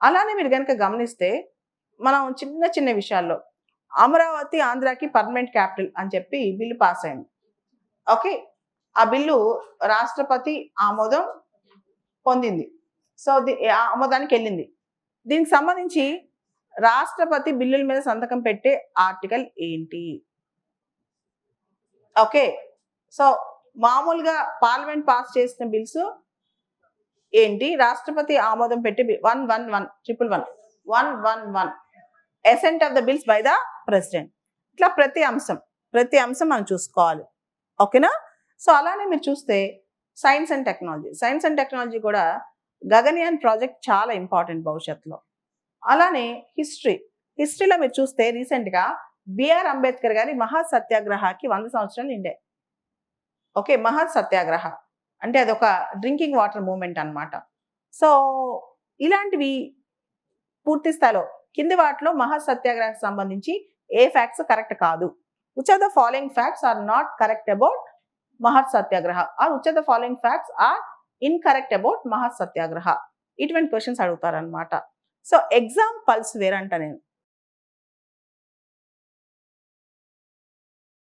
అలానే మీరు గనుక గమనిస్తే మనం చిన్న చిన్న విషయాల్లో అమరావతి ఆంధ్రాకి పర్మనెంట్ క్యాపిటల్ అని చెప్పి బిల్లు పాస్ అయింది. ఓకే. ఆ బిల్లు రాష్ట్రపతి ఆమోదం పొందింది. సో, ఆమోదానికెళ్ళింది. దీనికి సంబంధించి రాష్ట్రపతి బిల్లుల మీద సంతకం పెట్టే ఆర్టికల్ ఏంటి? ఓకే. సో, మామూలుగా పార్లమెంట్ పాస్ చేసిన బిల్స్ ఏంటి? రాష్ట్రపతి ఆమోదం పెట్టే 111 111 assent of the bills by the president. ఇట్లా ప్రతి అంశం మనం చూసుకోవాలి. ఓకేనా? సో, అలానే మీరు చూస్తే సైన్స్ అండ్ టెక్నాలజీ కూడా గగన్యాన్ ప్రాజెక్ట్ చాలా ఇంపార్టెంట్ భవిష్యత్తులో. అలానే హిస్టరీలో మీరు చూస్తే రీసెంట్‌గా బిఆర్ అంబేద్కర్ గారి మహా సత్యాగ్రహకి 100 సంవత్సరాలు నిండాయి. ఓకే. మహా సత్యాగ్రహ అంటే అదొక డ్రింకింగ్ వాటర్ మూవ్‌మెంట్ అన్నమాట. సో, ఇలాంటివి పూర్తి స్థాయిలో కింది వాటిలో మహా సత్యాగ్రహకు సంబంధించి ఏ ఫ్యాక్ట్స్ కరెక్ట్ కాదు. Which are the following facts are not correct about Mahad Satyagraha or which are the following facts are incorrect about Mahad Satyagraha. ఇటువంటి క్వశ్చన్స్ అడుగుతారనమాట. సో, ఎగ్జామ్ పల్స్ వేర్ అంట నేను.